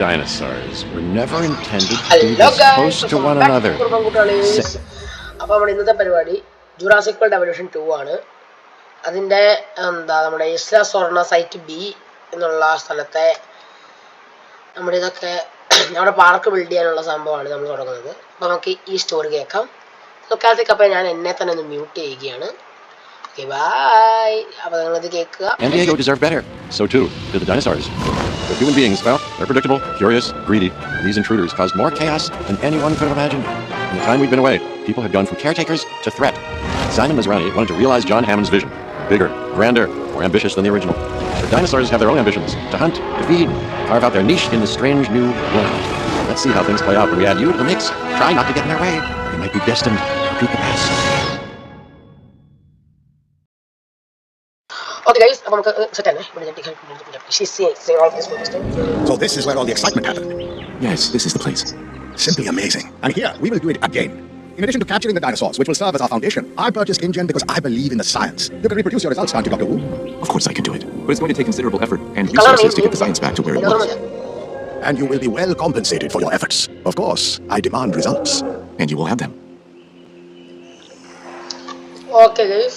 Dinosaurs were never intended to be this close to one another. അപ്പോൾ നമ്മുടെ ഇന്നത്തെ പരിപാടി ജുറാസിക് വേൾഡ് എവല്യൂഷൻ 2 ആണ്. അതിൻ്റെ നമ്മുടെ ഇസ്ല സ്വർണ സൈറ്റ് ബി എന്നുള്ള സ്ഥലത്തെ നമ്മുടെ ഇതൊക്കെ നമ്മുടെ പാർക്ക് ബിൽഡ് ചെയ്യാനുള്ള സംഭവമാണ് നമ്മൾ തുടങ്ങുന്നത്. അപ്പോൾ നമുക്ക് ഈ സ്റ്റോറി കേൾക്കാം. തൽക്കാലത്തേക്ക് അപ്പോൾ ഞാൻ എന്നെ തന്നെ ഒന്ന് മ്യൂട്ട് ചെയ്യുകയാണ്. Okay bye. അപ്പോൾ നിങ്ങളിത് കേൾക്കുക. And Diego deserved better. So too did the dinosaurs. But human beings, well, they're predictable, curious, greedy. These intruders caused more chaos than anyone could have imagined. In the time we'd been away, people had gone from caretakers to threat. Simon Masrani wanted to realize John Hammond's vision. Bigger, grander, more ambitious than the original. The dinosaurs have their own ambitions. To hunt, to feed, carve out their niche in the strange new world. Let's see how things play out when we add you to the mix. Try not to get in their way. You might be destined to repeat the past. Okay guys, so this is where all the excitement happened. Yes, this is the place. Simply amazing. And here, we will do it again. In addition to capturing the dinosaurs, which will serve as our foundation, I purchased InGen because I believe in the science. You can reproduce your results, can't you, Dr. Wu? Of course I can do it. But it's going to take considerable effort and resources to get the science back to where it was. And you will be well compensated for your efforts. Of course, I demand results. And you will have them. Okay guys.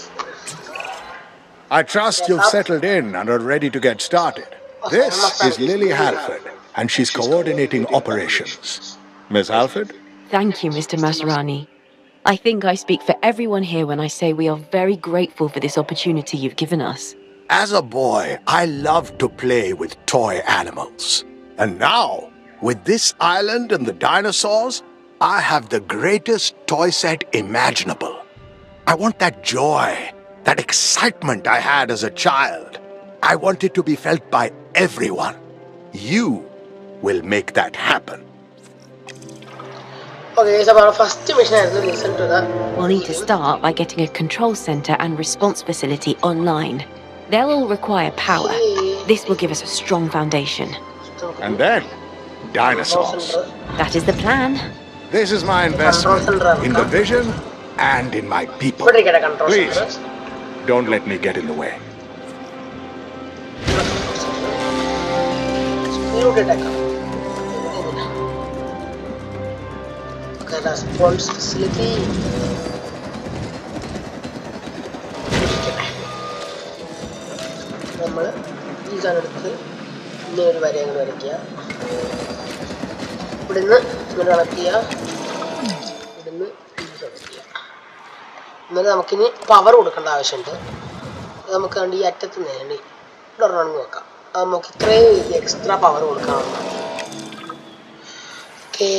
I trust you've settled in and are ready to get started. This is Lily Halford, and she's coordinating operations. Miss Halford? Thank you, Mr. Masrani. I think I speak for everyone here when I say we are very grateful for this opportunity you've given us. As a boy, I loved to play with toy animals. And now, with this island and the dinosaurs, I have the greatest toy set imaginable. I want that joy, that excitement I had as a child. I want it to be felt by everyone. You will make that happen. Okay, so our first mission is to listen to that. We'll need to start by getting a control center and response facility online. They'll all require power. This will give us a strong foundation. And then, dinosaurs. That is the plan. This is my investment in the vision and in my people. Please, don't let me get in the way. Okay, response facility. നമ്മൾ ഈ സാധനം എടുത്ത് ഇങ്ങനെ ഒരു വര അങ്ങനെ വരയ്ക്കുക. ഇവിടുന്ന് ഇങ്ങനെ കണക്ട് ചെയ്യുക. ഇവിടുന്ന് കണക്ട് ചെയ്യുക. എന്നാലും നമുക്കിനി പവർ കൊടുക്കേണ്ട ആവശ്യമുണ്ട്. നമുക്ക് വേണ്ടി ഈ അറ്റത്ത് നേടി ഇവിടെ ഒരെണ്ണം നോക്കാം. അത് നമുക്ക് ഇത്രയും എക്സ്ട്രാ പവർ കൊടുക്കാവുന്നതാണ്. Okay.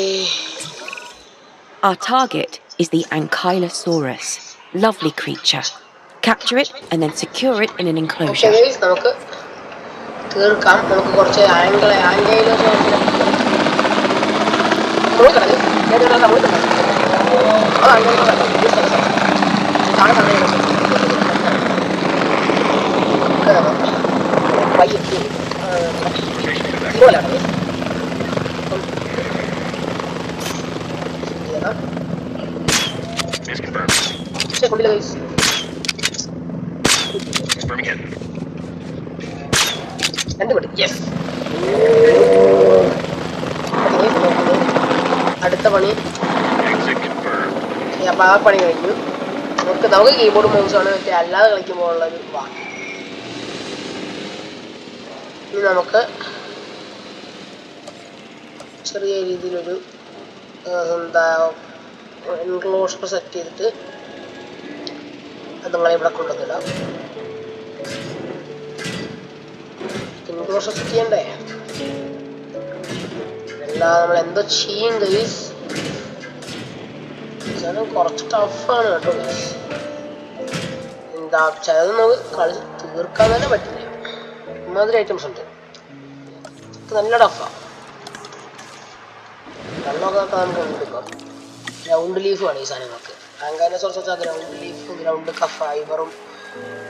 Our target is the Ankylosaurus. Lovely creature. Capture it and then secure it in an enclosure. Okay guys, നമുക്ക് തീർക്കാം. നമുക്ക് കുറച്ച് അടുത്ത പണി അപ്പോൾ ആ പണി കഴിഞ്ഞു. നമുക്ക് കീബോർഡ് മൗസാണ് മറ്റേ അല്ലാതെ കളിക്കുമ്പോൾ ഉള്ളൊരു ബാക്കി. ഇനി നമുക്ക് ചെറിയ രീതിയിലൊരു എന്താ എൻക്ലോഷർ സെറ്റ് ചെയ്തിട്ട് അത് നിങ്ങളെ ഇവിടെ കൊണ്ടുവന്നിടാം. എൻക്ലോഷർ സെറ്റ് ചെയ്യണ്ടേ? അല്ലാതെ നമ്മൾ എന്തോ ചെയ്യും ഗൈസ്. ചിലത് കുറച്ച് ടഫാണ് കേട്ടോ ഗൈസ്. എന്താ ചിലത് നമുക്ക് കളി തീർക്കാൻ തന്നെ പറ്റില്ല. ഇമാതിരി ഐറ്റംസ് ഉണ്ട്. നല്ല ടഫാണ്. വെള്ളമൊക്കെ നമുക്ക് എടുക്കാം. ഗ്രൗണ്ട് ലീഫ് വേണം ഈ സാധനങ്ങൾക്ക്. ആങ്കൈലോസോറസ് വെച്ചാൽ ഗ്രൗണ്ട് ലീഫും ഗ്രൗണ്ട് ഫൈബറും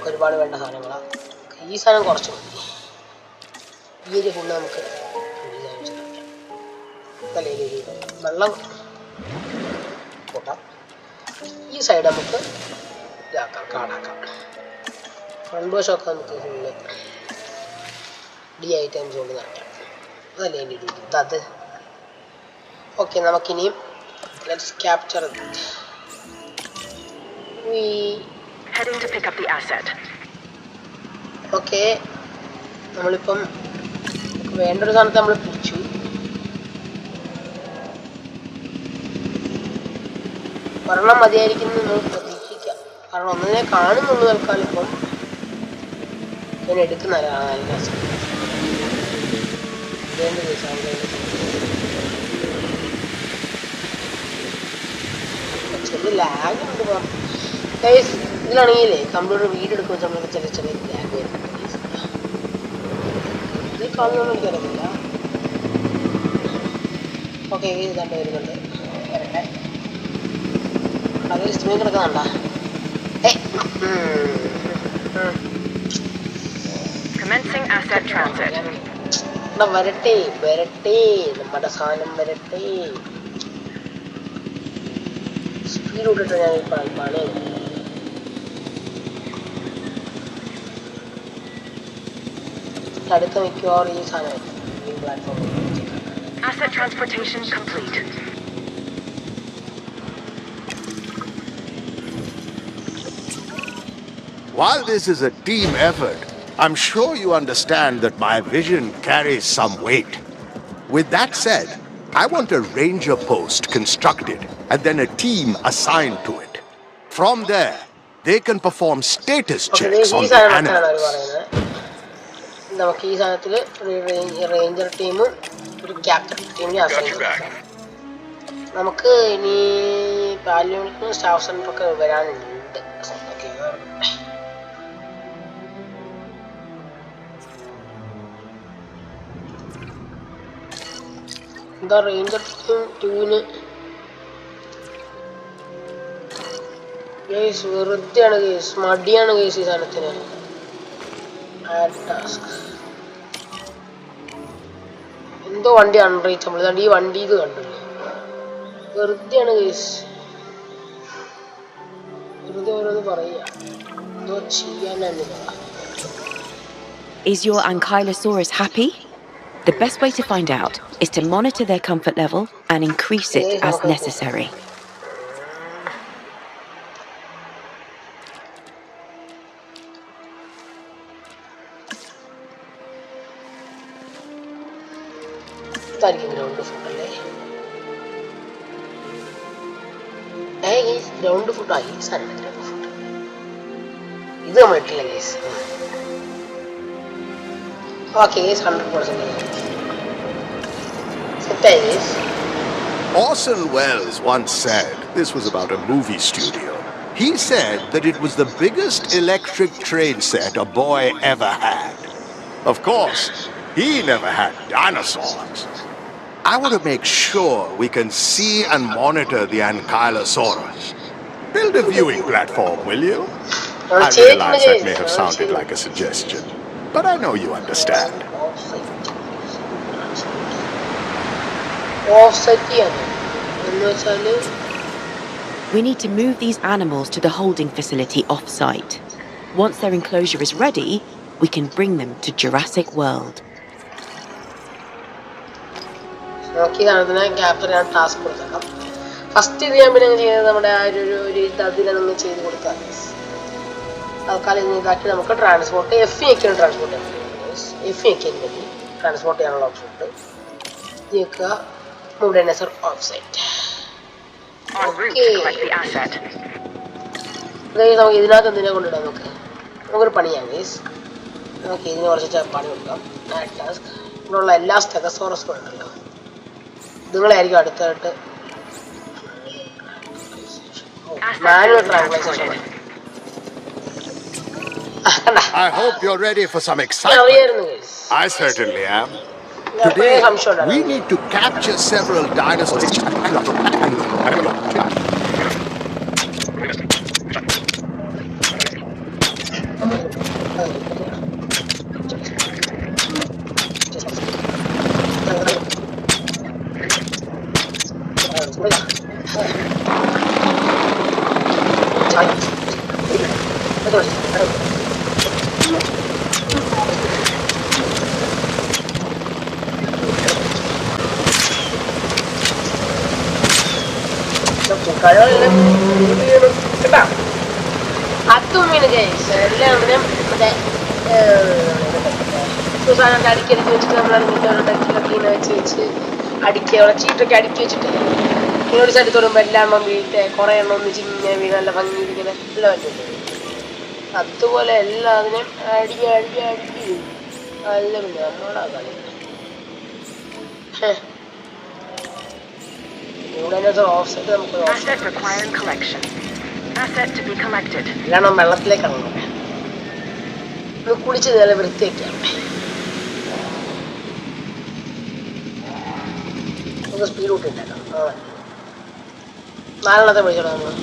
ഒരുപാട് വേണ്ട സാധനങ്ങളാണ്. ഈ സാധനം കുറച്ച് മതി. ഈ ഒരു ഫുള്ള് നമുക്ക് വെള്ളം കൂട്ടാം. ഈ സൈഡ് നമുക്ക് ഇതാക്കാം, കാടാക്കാം. ഫ്രണ്ട് വശമൊക്കെ നമുക്ക് ഫുള്ള് ഡി ഐറ്റംസ് കൊണ്ട് നിറയ്ക്കാം. അതല്ലേ എൻ്റെ ഒരു ഇത്. ഓക്കെ, നമുക്കിനിയും let's capture Heading to pick up the asset. Okay. നമ്മളിപ്പം വേണ്ടൊരു സാധനത്തെ നമ്മൾ പിടിച്ചു. ഒരെണ്ണം മതിയായിരിക്കും നമ്മൾ പ്രതീക്ഷിക്കാം. കാരണം ഒന്നിനെ കാണുന്നുള്ളൂ തൽക്കാലം. ഇപ്പം ഞാൻ എടുക്കുന്നതാണ് നല്ല ചെറിയ ലാഗ് ഉണ്ട്. ഇതിലാണെങ്കിലേ കമ്പ്യൂട്ടർ വീഡിയോ എടുക്കുമ്പോൾ നമ്മൾ ചെറിയ ചെറിയ ലാഗ് വരുന്നുണ്ട്. ഇതിൽ കാണുന്നൊന്നും എനിക്കറിയില്ല. ഓക്കെ, ഇതാണ്ട് വരുന്നുണ്ട്. വരട്ടെ. അതിൽ സ്ട്രീം കിടക്കുന്നുണ്ടാ? Commencing asset transit. വരട്ടെ വരട്ടെ, നമ്മുടെ സാധനം വരട്ടെ. സ്പീഡ് വിട്ടിട്ട് ഞാൻ പണി അടുത്ത മിക്കവാറും ഈ സാധനം ഈ പ്ലാറ്റ്ഫോമിൽ. Asset transportation complete. While this is a team effort, I'm sure you understand that my vision carries some weight. With that said, I want a ranger post constructed and then a team assigned to it. From there, they can perform status checks on the animals. നമുക്ക് ഈ സാധനത്തിൽ ഒരു ranger ടീമും ഒരു captain ടീമിനെ assign ചെയ്യാം. നമുക്ക് ഇനി പാലിയോണിക്കും സ്റ്റാഫ് സെൻ്ററൊക്കെ വരാനുണ്ട്. എന്താ റേഞ്ചർ ടീം 2-ന് ഗേസ് വെറുതെയാണ് ഗേസ്, മടിയാണ് ഗേസ് ഈ സാധനത്തിന്. എന്തോ വണ്ടി അൺറീച്ചബിൾ. ഇതാണ്ട് ഈ വണ്ടി ഇത് കണ്ടില്ലേ, വെറുതെയാണ് ഗേസ്. വെറുതെ ഓരോന്ന് പറയുക, എന്തോ ചെയ്യാനാണ്. Is your Ankylosaurus happy? The best way to find out is to monitor their comfort level and increase it as necessary. Ground food അല്ലേ? ഗ്രൗണ്ട് ഫുഡായി സാധനം. ഗ്രൗണ്ട് ഫുഡ് ഇത് നമ്മൾ ഇട്ടില്ല ഗേസ്. ഓക്കെ ഗേസ്, 100% സെറ്റായി guys. Orson Welles once said, this was about a movie studio, he said that it was the biggest electric train set a boy ever had. Of course, he never had dinosaurs. I want to make sure we can see and monitor the Ankylosaurus. Build a viewing platform, will you? I realize that may have sounded like a suggestion, but I know you understand. Offset ചെയ്യാണ് എന്ന് വെച്ചാൽ We need to move these animals to the holding facility off-site. Once their enclosure is ready, we can bring them to Jurassic World. നമുക്ക് ഈ സാധനത്തിന് capture ചെയ്യാൻ task കൊടുത്തേക്കാം. First ഇത് ഞാൻ പിന്നെ ചെയ്യുന്നത് നമ്മുടെ ആ ഒരു ഇതിനെ നമ്മൾ ചെയ്ത് കൊടുക്കാം. തൽക്കാലം ഇന്ന് ഇതാക്കി നമുക്ക് ട്രാൻസ്പോർട്ട് എഫ് ട്രാൻസ്പോർട്ട് ചെയ്യാൻ പറ്റും. എഫ് പറ്റി ട്രാൻസ്പോർട്ട് ചെയ്യാനുള്ള ഓപ്ഷൻ ഉണ്ട്. ഇത് വെക്കുക, മൂവ് ഡൈനോസർ ഓഫ് സൈറ്റ്. നമുക്ക് ഇതിനകത്ത് എന്തിനെ കൊണ്ടിടാം, നമുക്കൊരു പണിയാണ് ഗൈസ്. നമുക്ക് ഇതിന് കുറച്ച് പണി കൊടുക്കാം. ടാസ്ക് ഇവിടെയുള്ള എല്ലാ സ്റ്റെഗസോറസും ഉണ്ടല്ലോ, ഇതുങ്ങളായിരിക്കും അടുത്തായിട്ട് manual translation. I hope you're ready for some excitement. I certainly am. Today, we need to capture several dinosaurs. കഴിവെല്ലാം കേട്ടാ അതുമീന് കേസ് എല്ലാവരും മറ്റേ സാധനമൊക്കെ അടുക്കി വെച്ചിട്ട് നമ്മളെ വെച്ച് അടുക്കി അവിടെ ചീട്ടൊക്കെ അടുക്കി വെച്ചിട്ട് ഇങ്ങനെ ഒരു സ്ഥലത്ത് തൊടുമ്പോൾ എല്ലാം എണ്ണം വീട്ടെ കുറേ എണ്ണം ഒന്ന് ചിങ്ങനെ വീട് നല്ല ഭംഗി ഇരിക്കുന്ന എല്ലാം പറ്റില്ലേ അതുപോലെ എല്ലാത്തിനും അടിക്കി അല്ല പിന്നെ നമ്മളാ കളി ഓഫ്സെറ്റ് നമുക്ക് Asset requiring collection. Asset to be collected. എല്ലാം വെള്ളത്തിലേക്ക് ഇറങ്ങണം ഒന്ന് കുളിച്ച് നല്ല വൃത്തിയൊക്കെയാണ് നമുക്ക് സ്പീഡ് കൂട്ടിട്ടേക്കാം നാലെണ്ണത്തെ വിളിച്ചോളാം നമ്മൾ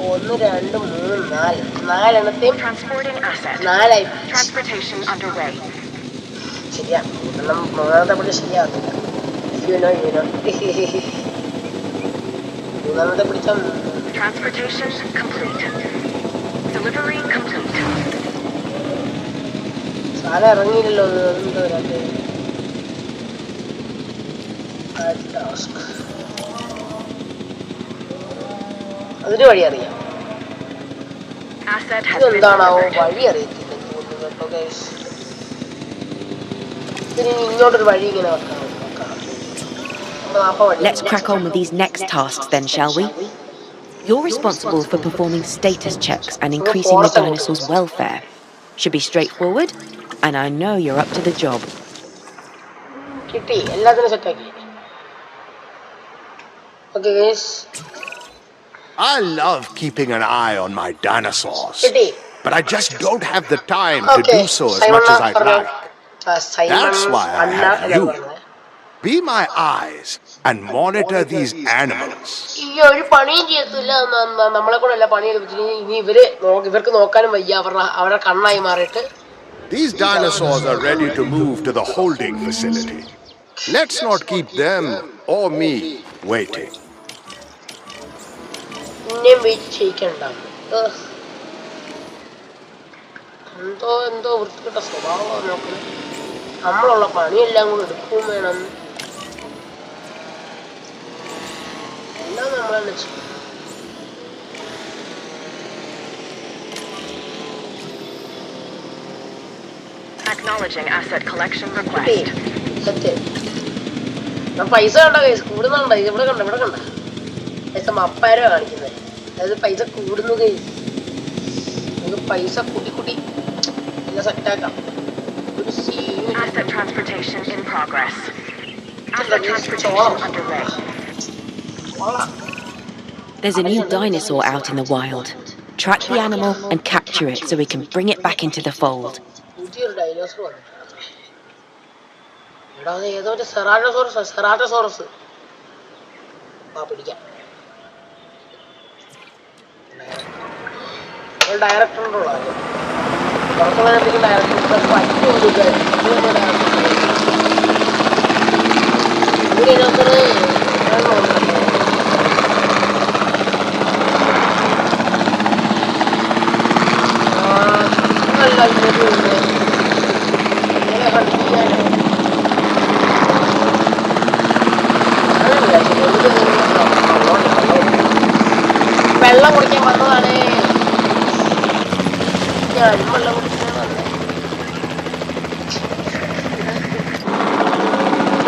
1 2 3 4 നാലെണ്ണത്തെയും Transporting asset. നാലായി Transportation underway. ശരിയാ മൂന്നാമത്തെ പിടിച്ച് ശരിയാവുന്നില്ല മൂന്നാമത്തെ പിടിച്ച Transportation complete. Delivery complete. സാധനം ഇറങ്ങിയില്ലല്ലോ എന്തോ അതിന് വഴി അറിയാം Asset has been ഇതെന്താണാവോ delivered. വഴി അറിയത്തില്ല തോന്നുന്നു കേട്ടോ ഗൈസ് ഇതിന് ഇങ്ങോട്ടൊരു വഴി ഇങ്ങനെ വെക്കണം Let's crack on with these next tasks then, shall we? You're responsible for performing status checks and increasing the dinosaurs' welfare. Should be straightforward, and I know you're up to the job. കിട്ടി എല്ലാത്തിനും സെറ്റാക്കി okay guys I love keeping an eye on my dinosaurs, കിട്ടി but I just don't have the time to okay do so as much as I'd like. That's why I have you. Be my eyes and monitor these animals. ഈ ഒരു പണിയും ചെയ്യത്തില്ല നമ്മളെ കൂടെ എല്ലാ പണി എടുപ്പിച്ചിട്ട് ഇനി ഇവർക്ക് നോക്കാനും വയ്യ അവരുടെ കണ്ണായി മാറിയിട്ട് These dinosaurs are ready to move to the holding facility. Let's not keep them or me waiting. പിന്നെയും വെയിറ്റ് ചെയ്യിക്കണ്ട എന്തോ വൃത്തികെട്ട സ്വഭാവമാണ് നോക്കുന്നത് നമ്മളുള്ള പണിയെല്ലാം കൂടെ എടുക്കുകയും വേണം എല്ലാം നമ്മളെന്നെ ചെയ്യും Acknowledging asset collection കിട്ടി request. സത്യം ഞാൻ പൈസ കണ്ട കൈസ് കൂടുന്നുണ്ട ഇവിടെ കണ്ട പൈസ മപ്പാരോ കാണിക്കുന്നത് അതായത് പൈസ കൂടുന്നു കൈസ് നമുക്ക് പൈസ കൂട്ടി എല്ലാം സെറ്റാക്കാം ഒരു Asset transportation in progress. Asset transportation underway. There's a new dinosaur out in the wild. Track the animal and capture it so we can bring it back into the fold. പുതിയൊരു ഡൈനോസർ വന്നിട്ടുണ്ട് എടാ അത് ഏതോ ഒരു സെറാറ്റോസോറസ് പിടിക്കാം director ഉണ്ടോ വെള്ളം കുടിക്കാൻ വന്നതാണ് ഞാനും വെള്ളം കുടിക്കാൻ വന്നത്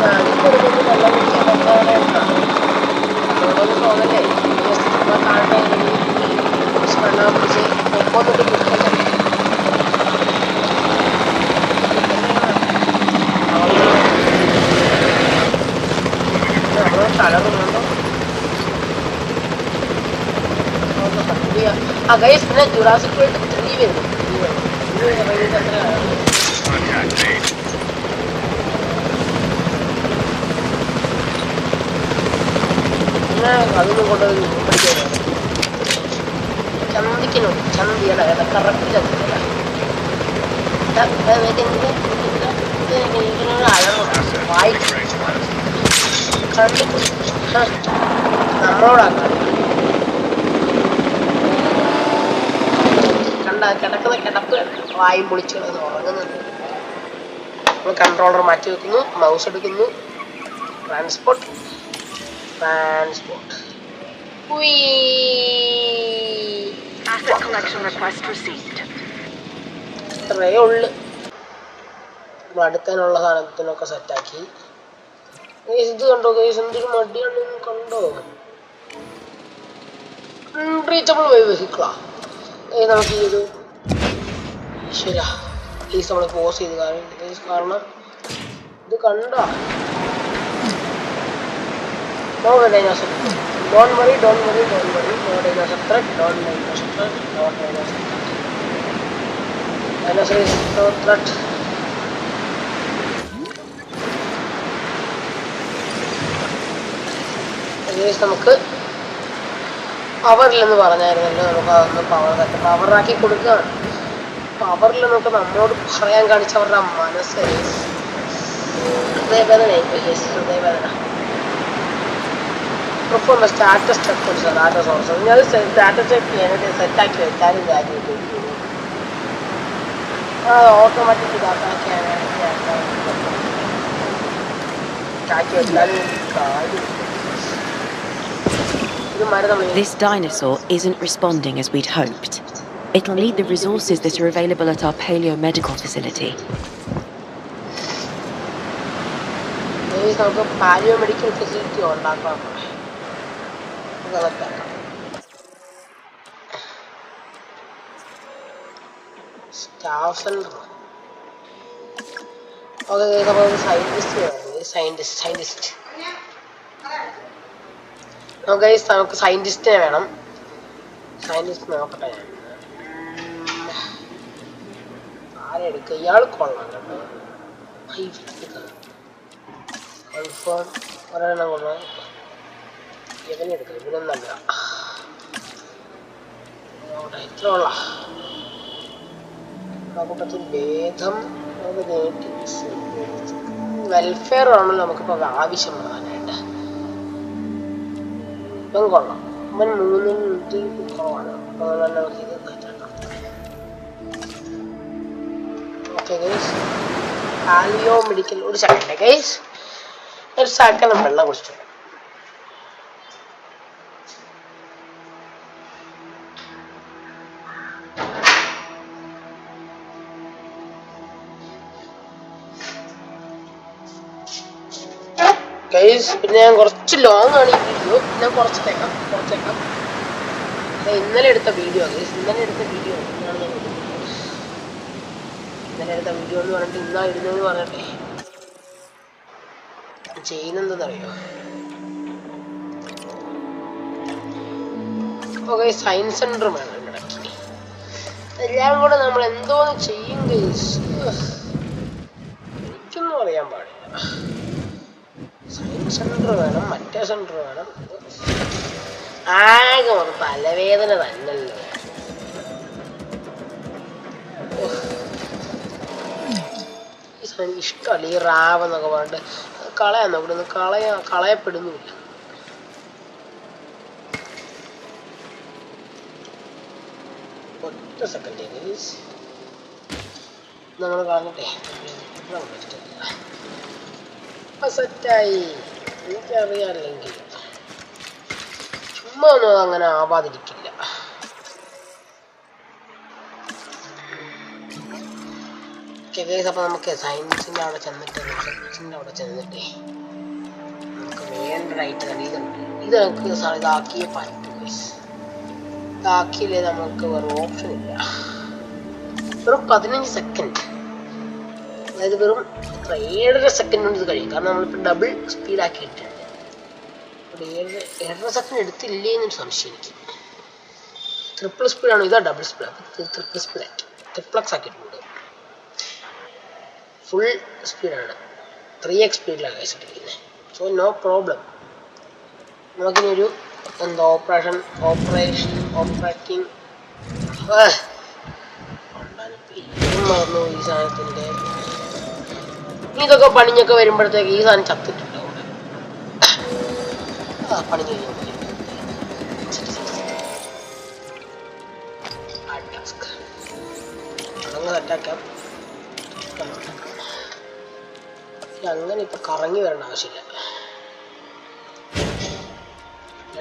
ഞാനും കൊടുക്കുന്നത് വെള്ളം കുടിക്കാൻ വന്നതാണ് അതുകൊണ്ടൊന്നും തോന്നല്ലേ താഴെ വെള്ളം കുടിച്ച് ഒപ്പൊന്നിട്ട് കുടിക്കല്ലേ നമ്മള് തലകുന്നുണ്ടോ ആ ഗൈസ് പിന്നെ ജുറാസിക് വേൾഡ് 3 വരുന്നു പിന്നെ അതൊന്നും കൊണ്ടുപോയി പഠിക്കാൻ ചന്തിയല്ല കറക്റ്റ് ചന്തിയല്ല നമ്മളോടാക്കാം കിടക്കുന്ന കിടപ്പ് വായും പൊളിച്ച് കിടന്ന് ഉറങ്ങുന്നുണ്ട് നമ്മൾ കൺട്രോളർ മാറ്റി വെക്കുന്നു മൗസ് എടുക്കുന്നു transport Asset collection request received. ഇത്രയേ ഉള്ളു. അടുക്കാനുള്ള സാധനത്തിനൊക്കെ സെറ്റാക്കി. ഇത് കണ്ടോ ഗൈസ്, എന്തൊരു മടിയാണ് കണ്ടോ. അൺറീച്ചബിൾ വെഹിക്കിളാ. നമുക്ക് ഈ ഒരു ശരിയാ പ്ലീസ് നമ്മൾ പോസ് ചെയ്ത് കാരണം ഇത് കണ്ടോ. No dinosaur. Don't worry. No dinosaur threat. Don't dinosaur threat. Dinosaur is no threat. നമുക്ക് പവറിലെന്ന് പറഞ്ഞായിരുന്നല്ലോ, നമുക്ക് അതൊന്ന് പവറാക്കി കൊടുക്കുകയാണ്. പവറിൽ നമുക്ക് നമ്മളോട് പറയാൻ കാണിച്ചവരുടെ മനസ്സ് ഹൃദയവേദനയായി. ഹൃദയവേദന. Perform status check data source. ഞാൻ സ്റ്റാറ്റസ് ചെക്ക് ചെയ്യാനായിട്ട് സെറ്റാക്കി വെച്ചാലും കാര്യമില്ല. ഓട്ടോമാറ്റിക് ഇതാക്കി വെച്ചാലും കാര്യമില്ല. This dinosaur isn't responding as we'd hoped. It'll need the resources that are available at our paleo-medical facility. നമുക്ക് പാലിയോ-മെഡിക്കൽ ഫെസിലിറ്റി ഉണ്ടാക്കാം. Staff centre. ഓക്കെ, സയന്റിസ്റ്റ് നമുക്ക് സയന്റിസ്റ്റിനെ വേണം. സയന്റിസ്റ്റ് നോക്കട്ടെ. ആരെടുക്കുക? ഇയാൾ കൊള്ളാം കേട്ടോ. കൺഫേം ഒരെണ്ണം കൊള്ളാം. ഇവനെടുക്കുക. ഇവനൊന്നല്ല. ഇത്ര ഉള്ള കൂട്ടത്തിൽ ഭേദം വെൽഫെയർ ആണല്ലോ നമുക്കിപ്പോൾ ആവശ്യം വരാനായിട്ട്. ഇവൻ കൊള്ളാം. ഇവൻ 3 മിനിറ്റ് കുറവാണ്. അതുപോലെ തന്നെ നമുക്ക് ഇത് ഓക്കെ ഗൈസ്. Paleo medical. ഒരു സെക്കൻഡ് ഗൈസ്, ഒരു സെക്കൻഡ് വെള്ളം കുടിച്ചു. പിന്നെ ഞാൻ കുറച്ച് ലോങ് ആണ് ഈ വീഡിയോ. ഞാൻ കുറച്ചേക്കാം. ഇന്നലെ എടുത്ത വീഡിയോ ഇന്നലെ എടുത്ത വീഡിയോ എന്ന് പറഞ്ഞിട്ട് ഇന്നാ ഇടുന്നതെന്ന് പറഞ്ഞിട്ടേ ചെയ്യുന്നെന്തെന്നറിയോ. ഓക്കെ, സയൻസ് സെന്റർ വേണം ഇടയ്ക്ക്. എല്ലാം കൂടെ നമ്മൾ എന്തോന്ന് ചെയ്യും ഗൈസ്, എനിക്കൊന്നും അറിയാൻ പാടില്ല. സയൻസ് സെന്റർ വേണം, മറ്റേ സെന്റർ വേണം. ആകെ ഒരു തലവേദന തന്നല്ലോ. ഈ സാധനം ഇഷ്ടമല്ല. ഈ റാവെന്നൊക്കെ പറഞ്ഞിട്ട് കളയാന്ന് ഇവിടുന്ന് കളയപ്പെടുന്നുമില്ല. ഒറ്റ സെക്കൻഡ് നമ്മൾ കളഞ്ഞിട്ടേ സെറ്റായി. എനിക്കറിയാല്ലെങ്കിൽ ചുമ്മാ ഒന്നും അങ്ങനെ ആവാതിരിക്കില്ല. അപ്പൊ നമുക്ക് സയൻസിന്റെ അവിടെ ചെന്നിട്ടേ നമുക്ക് വേണ്ടതായിട്ട് ഇതുണ്ട്. ഇത് നമുക്ക് ഇതാക്കിയേ പറ്റും. ഇതാക്കിയില്ലേ നമുക്ക് വേറെ ഓപ്ഷൻ ഇല്ല. വെറും 15 സെക്കൻഡ്, അതായത് വെറും 7.5 സെക്കൻഡ് കൊണ്ട് ഇത് കഴിയും. കാരണം നമ്മളിപ്പോൾ ഡബിൾ സ്പീഡ് ആക്കിയിട്ടുണ്ട്. 7.5 സെക്കൻഡ് എടുത്തില്ലേ എന്നൊരു സംശയം എനിക്ക്. ട്രിപ്പിൾ സ്പീഡാണോ ഇതാ ഡബിൾ സ്പീഡ്? അപ്പം ട്രിപ്പിൾ സ്പീഡ് ആക്കി, ട്രിപ്ലക്സ് ആക്കിയിട്ടുണ്ട്. ഫുൾ സ്പീഡാണ്, 3x സ്പീഡിലാണ് കഴിച്ചിട്ടിരിക്കുന്നത്. So no problem. നമുക്കിനൊരു എന്താ ഓപ്പറേറ്റിംഗ് മറന്നു ഈ സാധനത്തിൻ്റെ. ഇതൊക്കെ പണിഞ്ഞൊക്കെ വരുമ്പോഴത്തേക്ക് ഈ സാധനം ചത്തിട്ടുണ്ടാവും. പണി കഴിഞ്ഞു അതങ്ങ് സെറ്റാക്കാം. അങ്ങനെ ഇപ്പൊ കറങ്ങി വരേണ്ട ആവശ്യമില്ല.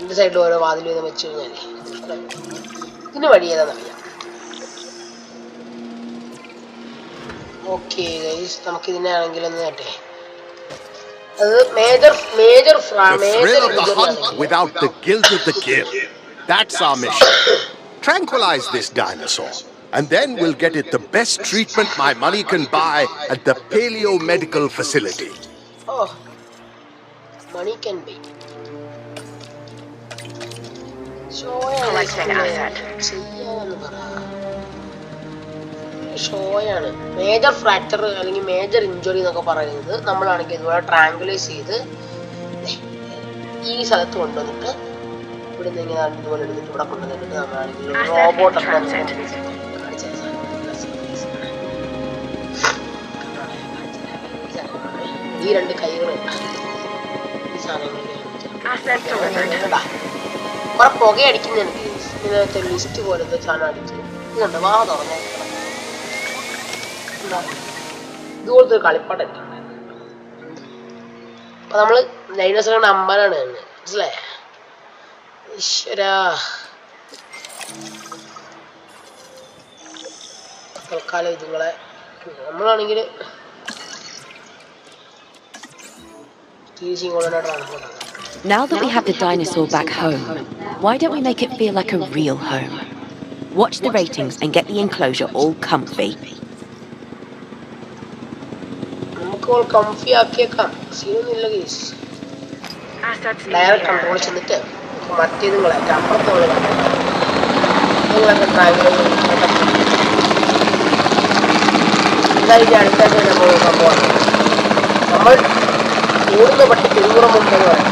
രണ്ട് സൈഡിൽ ഓരോ വാതിൽ വീതം വെച്ച് കഴിഞ്ഞാലേ ഇതിന് വഴി ഏതാണെന്നറിയാം. ഓക്കെ ഗൈസ്, നമുക്കിതിനാണെങ്കിൽ ഒന്ന് കേട്ടെ. അത് major The thrill of the hunt without the guilt of the kill. That's our mission. Tranquilize this dinosaur, and then we'll get it the best treatment my money can buy at the Paleo Medical Facility. Oh, money can be. Collecting asset. ഷോയാണ് major fracture അല്ലെങ്കിൽ major injury എന്നൊക്കെ പറയുന്നത്. നമ്മളാണെങ്കിൽ ഇതുപോലെ ട്രാങ്കുലൈസ് ചെയ്ത് ഈ സ്ഥലത്ത് കൊണ്ടുവന്നിട്ട് ഇവിടെ നിന്ന് ഇങ്ങനെ ഇതുപോലെ എടുത്തിട്ട് ഇവിടെ കൊണ്ടുവന്നിട്ട് നമ്മളാണെങ്കിൽ റോബോട്ടൊക്കെ ഈ രണ്ട് കൈകളുണ്ട് ഈ സാധനങ്ങൾ കുറെ പുകയടിക്കുന്ന എനിക്ക് ഇതിനകത്ത് ലിസ്റ്റ് പോലത്തെ സാധനം അടിച്ച് ഇതുണ്ട് വാ തുറന്നു ഇതുപോലത്തെ ഒരു കളിപ്പാട്ടം. അപ്പൊ നമ്മള് ഡൈനോസറുടെ അമ്പലാണ് മനസ്സിലായ. ഈശ്വരാ, തൽക്കാലം ഇതുങ്ങളെ നമ്മളാണെങ്കിൽ transport. Now that we have the dinosaur back home, why don't we make it feel like a real home? Watch the ratings and get the enclosure all comfy. നമുക്ക് കംഫി ആക്കിയേക്കാം, സീനൊന്നുമില്ല ഗൈസ്. ഡയറക്റ്റ് കൺട്രോൾ ചെന്നിട്ട് മറ്റേതുങ്ങളെ അപ്പുറത്തുള്ള നിങ്ങളൊക്കെ ഇതായിട്ട് അടുത്തായിട്ട് നമ്മൾ സംഭവമാണ്. നമ്മൾ ഓടുന്ന പട്ടി പെരുമുറമുണ്ടെന്ന് പറയാം.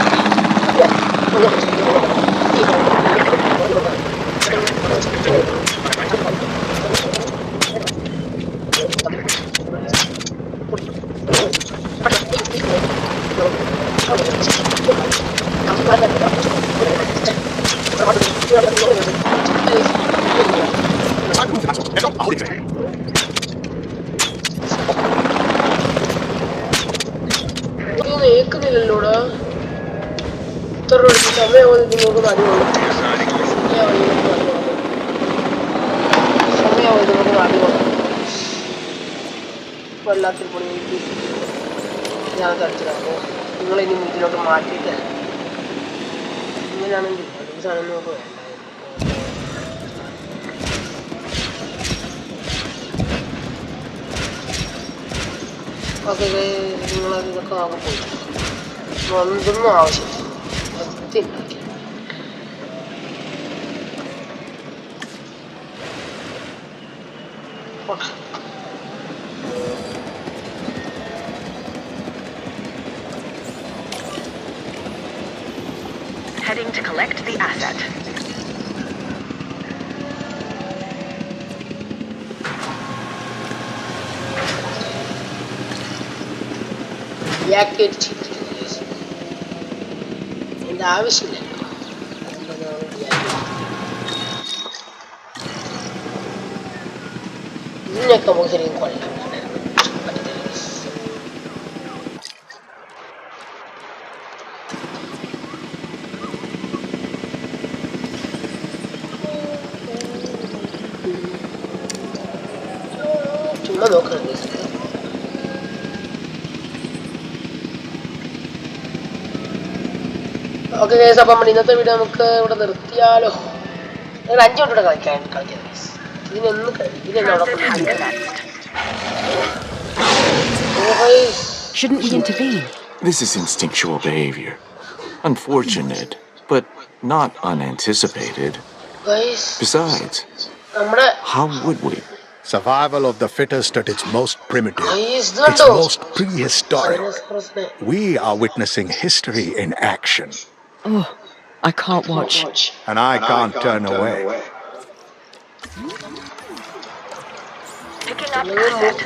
ഏക്കുന്നില്ലല്ലോടാ, ഇത്ര സമയമാവും നിങ്ങൾക്ക് അടിപൊളി സമയമാവും നിങ്ങൾക്ക് അടിപൊളി. ഇപ്പൊ എല്ലാത്തിനും കൂടി ഞാൻ കളിച്ചിട്ടുണ്ടോ നിങ്ങളിനി വീട്ടിലോട്ട് മാറ്റിയിട്ട് ഇങ്ങനെയാണെങ്കിൽ ഒരു സാധനം നമുക്ക് വേണ്ട. ഓക്കെ, നിങ്ങളത് ഇതൊക്കെ ആകെ പോയി ഒന്നും ആവശ്യമില്ല. വൃത്തിയുണ്ടാക്കി Heading to collect the asset. Deactivate ചെയ്തിരിക്കുന്നു. അതിൻ്റെ ആവശ്യമില്ലല്ലോ. ഇതിനൊക്കെ നമുക്ക് ശരിക്കും കൊള്ളാം. ചുമ്മാ നോക്കണം. ഓക്കെ ഗൈസ്, അപ്പം ഇന്നത്തെ വീഡിയോ നമുക്ക് ഇവിടെ നിർത്തിയാലോ. നിങ്ങൾ 5 മിനിറ്റ് കളിക്കാം ഗൈസ്. ഇതിനൊന്നും Shouldn't we intervene? This is instinctual behavior. Unfortunate, but not unanticipated. Besides, how would we? Survival of the fittest at its most primitive, its most prehistoric. We are witnessing history in action. Oh, I can't watch. And I can't turn away. Picking up asset.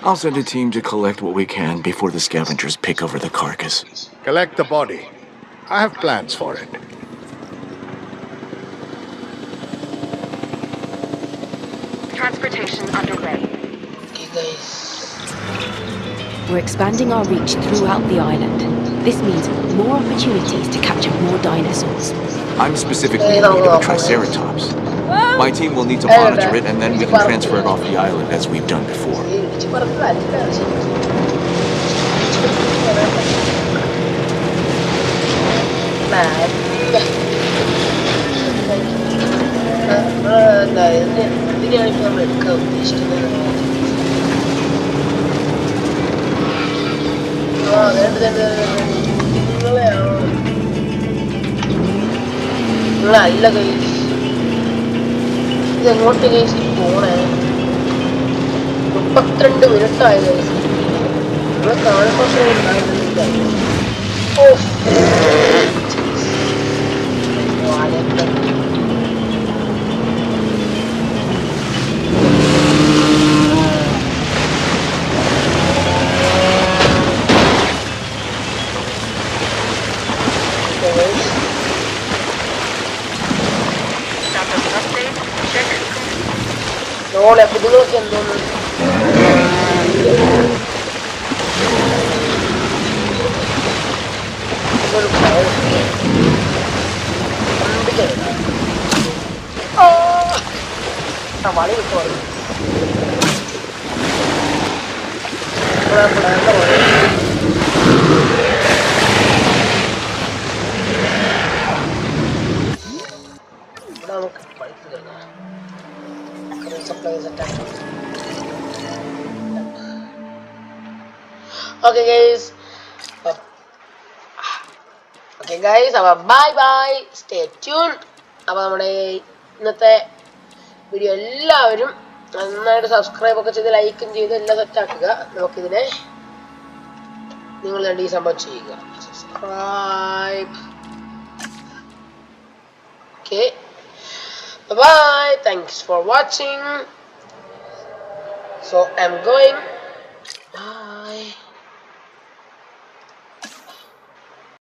I'll send a team to collect what we can before the scavengers pick over the carcass. Collect the body. I have plans for it. Transportation underway. Okay guys. We're expanding our reach throughout the island. This means more opportunities to capture more dinosaurs. I'm specifically in need of a Triceratops. My team will need to monitor it, and then we can transfer it off the island as we've done before. ഇതിനെയാണ് നമ്മൾ എടുക്കാൻ ഉദ്ദേശിക്കുന്നത്. നിങ്ങളല്ല കൈസ് ഇതെങ്ങോട്ട് കൈസ് പോണേ 32 minute ആയ കൈസ് നിങ്ങളെ കാണുമ്പോൾ നോളെ കുട്ടികളൊക്കെ എന്തോന്ന് വളി കിട്ടുവാ നമുക്ക് പഠിക്കുന്നത് supplies attack. Okay guys, bye bye, stay tuned. അപ്പോൾ നമ്മുടെ ഇന്നത്തെ വീഡിയോ എല്ലാവരും നന്നായിട്ട് സബ്സ്ക്രൈബ് ഒക്കെ ചെയ്ത് ലൈക്കും ചെയ്ത് എല്ലാം സെറ്റ് ആക്കുക. നമുക്കിതിനെ നിങ്ങൾ രണ്ട് ഈ സംഭവം ചെയ്യുക, subscribe. Okay, bye bye, thanks for watching. So I'm going